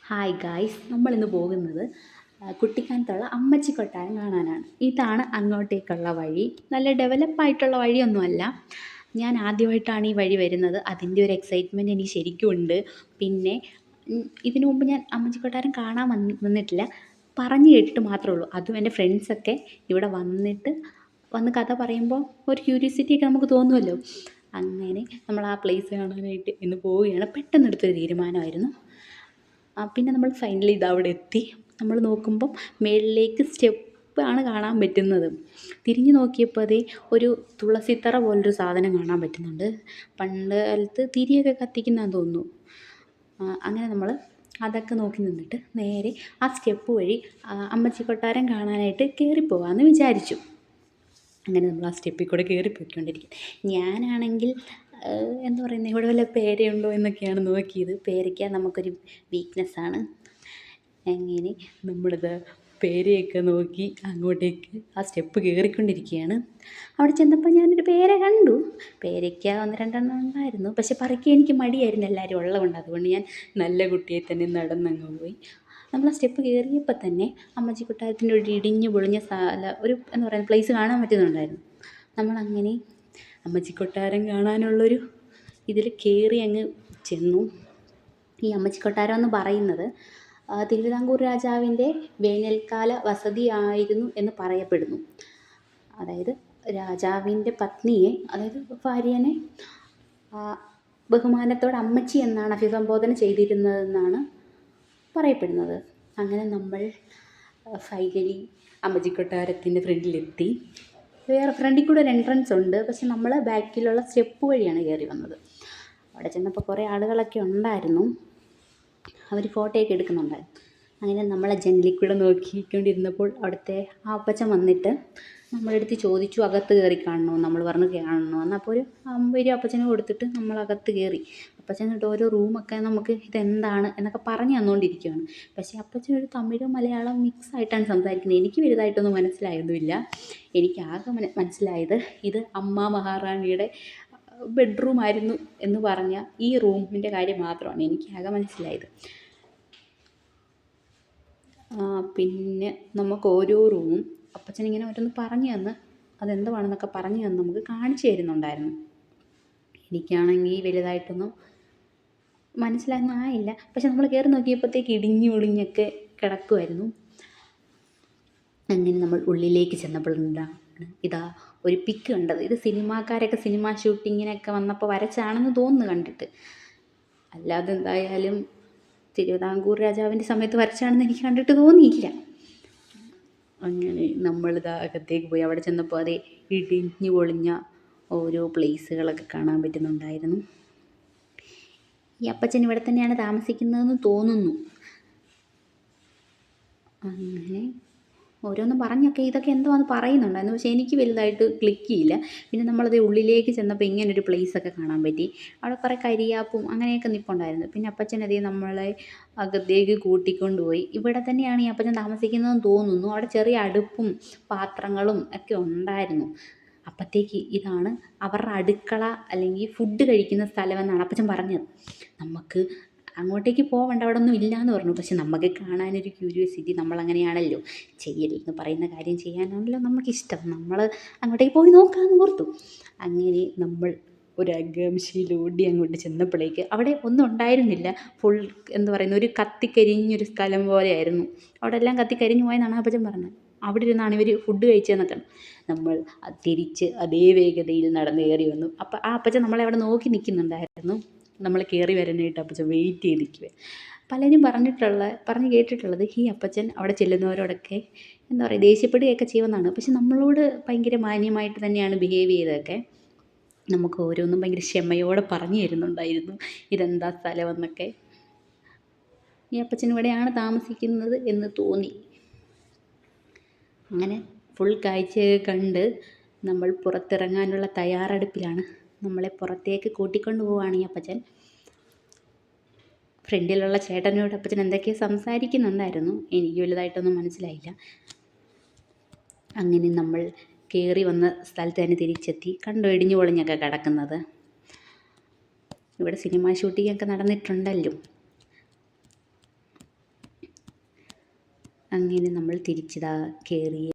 Hi guys, നമ്മളിന്ന് പോകുന്നത് കുട്ടിക്കാനത്തുള്ള അമ്മച്ചി കൊട്ടാരം കാണാനാണ്. ഇതാണ് അങ്ങോട്ടേക്കുള്ള വഴി. നല്ല ഡെവലപ്പായിട്ടുള്ള വഴിയൊന്നുമല്ല. ഞാൻ ആദ്യമായിട്ടാണ് ഈ വഴി വരുന്നത്. അതിൻ്റെ ഒരു എക്സൈറ്റ്മെൻറ്റ് എനിക്ക് ശരിക്കും ഉണ്ട്. പിന്നെ ഇതിനു മുമ്പ് ഞാൻ അമ്മച്ചി കൊട്ടാരം കാണാൻ വന്നിട്ടില്ല. പറഞ്ഞു കേട്ടിട്ട് മാത്രമേ ഉള്ളൂ. അതും എൻ്റെ ഫ്രണ്ട്സൊക്കെ ഇവിടെ വന്ന് കഥ പറയുമ്പോൾ ഒരു ക്യൂരിയോസിറ്റിയൊക്കെ നമുക്ക് തോന്നുമല്ലോ. അങ്ങനെ നമ്മൾ ആ പ്ലേസ് കാണാനായിട്ട് ഇന്ന് പോവുകയാണ്. പെട്ടെന്നെടുത്തൊരു തീരുമാനമായിരുന്നു. പിന്നെ നമ്മൾ ഫൈനലി ഇതവിടെ എത്തി. നമ്മൾ നോക്കുമ്പം മുകളിലേക്ക് സ്റ്റെപ്പാണ് കാണാൻ പറ്റുന്നത്. തിരിഞ്ഞു നോക്കിയപ്പോൾ അതേ ഒരു തുളസിത്തറ പോലൊരു സാധനം കാണാൻ പറ്റുന്നുണ്ട്. പണ്ട് കാലത്ത് തിരിയൊക്കെ കത്തിക്കുന്നതാണെന്ന് തോന്നുന്നു. അങ്ങനെ നമ്മൾ അതൊക്കെ നോക്കി നിന്നിട്ട് നേരെ ആ സ്റ്റെപ്പ് വഴി അമ്മച്ചി കൊട്ടാരം കാണാനായിട്ട് കയറിപ്പോകാമെന്ന് വിചാരിച്ചു. അങ്ങനെ നമ്മൾ ആ സ്റ്റെപ്പിൽ കൂടെ കയറിപ്പോയിക്കൊണ്ടിരിക്കും. ഞാനാണെങ്കിൽ എന്താ പറയുന്നത്, ഇവിടെ വല്ല പേരയുണ്ടോ എന്നൊക്കെയാണ് നോക്കിയത്. പേരയ്ക്ക നമുക്കൊരു വീക്ക്നെസ്സാണ്. അങ്ങനെ നമ്മളിത് പേരയൊക്കെ നോക്കി അങ്ങോട്ടേക്ക് ആ സ്റ്റെപ്പ് കയറിക്കൊണ്ടിരിക്കുകയാണ്. അവിടെ ചെന്നപ്പോൾ ഞാനൊരു പേര കണ്ടു. പേരയ്ക്ക 1-2 ഉണ്ടായിരുന്നു. പക്ഷെ പറിക്കാൻ എനിക്ക് മടിയായിരുന്നു, എല്ലാവരും ഉള്ളതുകൊണ്ട്. അതുകൊണ്ട് ഞാൻ നല്ല കുട്ടിയെ തന്നെ നടന്നങ്ങ് പോയി. നമ്മൾ ആ സ്റ്റെപ്പ് കയറിയപ്പോൾ തന്നെ അമ്മച്ചി കൊട്ടാരത്തിൻ്റെ ഒരു ഇടിഞ്ഞു പൊളിഞ്ഞ ഒരു എന്താ പറയുക പ്ലേസ് കാണാൻ പറ്റുന്നുണ്ടായിരുന്നു. നമ്മളങ്ങനെ അമ്മച്ചി കൊട്ടാരം കാണാനുള്ളൊരു ഇതിൽ കയറി അങ്ങ് ചെന്നു. ഈ അമ്മച്ചി കൊട്ടാരം എന്ന് പറയുന്നത് തിരുവിതാംകൂർ രാജാവിൻ്റെ വേനൽക്കാല വസതിയായിരുന്നു എന്ന് പറയപ്പെടുന്നു. അതായത് രാജാവിൻ്റെ പത്നിയെ, അതായത് ഭാര്യനെ ബഹുമാനത്തോടെ അമ്മച്ചി എന്നാണ് അഭിസംബോധന ചെയ്തിരുന്നതെന്നാണ് പറയപ്പെടുന്നത്. അങ്ങനെ നമ്മൾ ഫൈനലി അമ്മച്ചി കൊട്ടാരത്തിൻ്റെ ഫ്രണ്ടിലെത്തി. വേറെ ഫ്രണ്ടിൽ കൂടെ ഒരു എൻട്രൻസ് ഉണ്ട്. പക്ഷെ നമ്മൾ ബാക്കിലുള്ള സ്റ്റെപ്പ് വഴിയാണ് കയറി വന്നത്. അവിടെ ചെന്നപ്പോൾ കുറേ ആളുകളൊക്കെ ഉണ്ടായിരുന്നു. അവർ ഫോട്ടോയൊക്കെ എടുക്കുന്നുണ്ടായിരുന്നു. അങ്ങനെ നമ്മളെ ജനലിൽ കൂടെ നോക്കിക്കൊണ്ടിരുന്നപ്പോൾ അവിടുത്തെ ആ അപ്പച്ചൻ വന്നിട്ട് നമ്മളെടുത്ത് ചോദിച്ചു അകത്ത് കയറി കാണണോ. നമ്മൾ പറഞ്ഞു കാണണോ. എന്നപ്പോൾ ഒരു 50 രൂപ അപ്പച്ചന് കൊടുത്തിട്ട് നമ്മളകത്ത് കയറി. അപ്പച്ചൻ എന്നിട്ട് ഓരോ റൂമൊക്കെ നമുക്ക് ഇതെന്താണ് എന്നൊക്കെ പറഞ്ഞു തന്നുകൊണ്ടിരിക്കുകയാണ്. പക്ഷേ അപ്പച്ചൻ ഒരു തമിഴ് മലയാളം മിക്സ് ആയിട്ടാണ് സംസാരിക്കുന്നത്. എനിക്ക് വലുതായിട്ടൊന്നും മനസ്സിലായൊന്നുമില്ല. എനിക്ക് ആകെ മനസ്സിലായത് ഇത് അമ്മ മഹാറാണിയുടെ ബെഡ്റൂമായിരുന്നു എന്ന് പറഞ്ഞ ഈ റൂമിൻ്റെ കാര്യം മാത്രമാണ് എനിക്ക് ആകെ മനസ്സിലായത്. പിന്നെ നമുക്ക് ഓരോ റൂമും അപ്പച്ചനിങ്ങനെ ഓരോന്ന് പറഞ്ഞു തന്ന് അതെന്തുവാണെന്നൊക്കെ പറഞ്ഞു തന്ന് നമുക്ക് കാണിച്ചു തരുന്നുണ്ടായിരുന്നു. എനിക്കാണെങ്കിൽ വലുതായിട്ടൊന്നും മനസ്സിലായെന്നായില്ല. പക്ഷെ നമ്മൾ കയറി നോക്കിയപ്പോഴത്തേക്ക് ഇടിഞ്ഞു ഒളിഞ്ഞൊക്കെ കിടക്കുമായിരുന്നു. അങ്ങനെ നമ്മൾ ഉള്ളിലേക്ക് ചെന്നപ്പോഴാണ് ഇതാ ഒരു പിക്ക് കണ്ടത്. ഇത് സിനിമാക്കാരൊക്കെ സിനിമ ഷൂട്ടിങ്ങിനൊക്കെ വന്നപ്പോൾ വരച്ചാണെന്ന് തോന്നുന്നു കണ്ടിട്ട്. അല്ലാതെ എന്തായാലും തിരുവിതാംകൂർ രാജാവിൻ്റെ സമയത്ത് വരച്ചാണെന്ന് എനിക്ക് കണ്ടിട്ട് തോന്നിയില്ല. അങ്ങനെ നമ്മളിതാ അകത്തേക്ക് പോയി. അവിടെ ചെന്നപ്പോൾ അതേ ഇടിഞ്ഞു പൊളിഞ്ഞ ഓരോ പ്ലേസുകളൊക്കെ കാണാൻ പറ്റുന്നുണ്ടായിരുന്നു. ഈ അപ്പച്ചൻ ഇവിടെ തന്നെയാണ് താമസിക്കുന്നതെന്ന് തോന്നുന്നു. അങ്ങനെ ഓരോന്നും പറഞ്ഞൊക്കെ ഇതൊക്കെ എന്തുവാന്ന് പറയുന്നുണ്ടായിരുന്നു. പക്ഷേ എനിക്ക് വലുതായിട്ട് ക്ലിക്ക് ചെയ്യില്ല. പിന്നെ നമ്മളത് ഉള്ളിലേക്ക് ചെന്നപ്പോൾ ഇങ്ങനൊരു പ്ലേസൊക്കെ കാണാൻ പറ്റി. അവിടെ കുറേ കരിയാപ്പും അങ്ങനെയൊക്കെ നിൽപ്പുണ്ടായിരുന്നു. പിന്നെ അപ്പച്ചനതേ നമ്മളെ അകത്തേക്ക് കൂട്ടിക്കൊണ്ടുപോയി. ഇവിടെ തന്നെയാണ് ഈ അപ്പച്ചൻ താമസിക്കുന്നതെന്ന് തോന്നുന്നു. അവിടെ ചെറിയ അടുപ്പും പാത്രങ്ങളും ഒക്കെ ഉണ്ടായിരുന്നു. അപ്പോഴത്തേക്ക് ഇതാണ് അവരുടെ അടുക്കള അല്ലെങ്കിൽ ഫുഡ് കഴിക്കുന്ന സ്ഥലമെന്നാണ് അപ്പച്ചൻ പറഞ്ഞത്. നമുക്ക് അങ്ങോട്ടേക്ക് പോകണ്ട, അവിടെ ഒന്നും ഇല്ലയെന്ന് പറഞ്ഞു. പക്ഷെ നമുക്ക് കാണാനൊരു ക്യൂരിയോസിറ്റി, നമ്മളങ്ങനെയാണല്ലോ, ചെയ്യലെന്ന് പറയുന്ന കാര്യം ചെയ്യാനാണല്ലോ നമുക്കിഷ്ടം. നമ്മൾ അങ്ങോട്ടേക്ക് പോയി നോക്കാമെന്ന് ഓർത്തു. അങ്ങനെ നമ്മൾ ഒരു ആകാംക്ഷയിലൂടി അങ്ങോട്ട് ചെന്നപ്പോഴേക്ക് അവിടെ ഒന്നും ഉണ്ടായിരുന്നില്ല. ഫുൾ എന്താ പറയുന്നത്, ഒരു കത്തിക്കരിഞ്ഞൊരു സ്ഥലം പോലെയായിരുന്നു. അവിടെ എല്ലാം കത്തിക്കരിഞ്ഞു പോയെന്നാണ് അപ്പച്ചൻ പറഞ്ഞത്. അവിടെ ഇരുന്നാണ് ഇവർ ഫുഡ് കഴിച്ചതെന്നൊക്കെ. നമ്മൾ തിരിച്ച് അതേ വേഗതയിൽ നടന്ന് കയറി വന്നു. അപ്പോൾ ആ അപ്പച്ചൻ നമ്മളെ അവിടെ നോക്കി നിൽക്കുന്നുണ്ടായിരുന്നു. നമ്മൾ കയറി വരാനായിട്ട് അപ്പച്ചൻ വെയിറ്റ് ചെയ്ത് നിൽക്കുക. പലരും പറഞ്ഞ് കേട്ടിട്ടുള്ളത് ഈ അപ്പച്ചൻ അവിടെ ചെല്ലുന്നവരോടൊക്കെ എന്താ പറയുക ദേഷ്യപ്പെടുകയൊക്കെ ചെയ്യുമെന്നാണ്. പക്ഷെ നമ്മളോട് ഭയങ്കര മാന്യമായിട്ട് തന്നെയാണ് ബിഹേവ് ചെയ്തതൊക്കെ. നമുക്ക് ഓരോന്നും ഭയങ്കര ക്ഷമയോടെ പറഞ്ഞു തരുന്നുണ്ടായിരുന്നു ഇതെന്താ സ്ഥലമെന്നൊക്കെ. ഈ അപ്പച്ചൻ ഇവിടെയാണ് താമസിക്കുന്നത് എന്ന് തോന്നി. അങ്ങനെ ഫുൾ കാഴ്ചയൊക്കെ കണ്ട് നമ്മൾ പുറത്തിറങ്ങാനുള്ള തയ്യാറെടുപ്പിലാണ്. നമ്മളെ പുറത്തേക്ക് കൂട്ടിക്കൊണ്ട് പോവുകയാണ് ഈ അപ്പച്ചൻ. ഫ്രണ്ടിലുള്ള ചേട്ടനോട് അപ്പച്ചൻ എന്തൊക്കെയോ സംസാരിക്കുന്നുണ്ടായിരുന്നു. എനിക്ക് വലുതായിട്ടൊന്നും മനസ്സിലായില്ല. അങ്ങനെ നമ്മൾ കയറി വന്ന സ്ഥലത്ത് തന്നെ തിരിച്ചെത്തി. കണ്ടോ ഇടിഞ്ഞു പൊളിഞ്ഞൊക്കെ കിടക്കുന്നത്. ഇവിടെ സിനിമ ഷൂട്ടിങ്ങൊക്കെ നടന്നിട്ടുണ്ടല്ലോ. അങ്ങനെ നമ്മൾ തിരിച്ചിതാ കയറി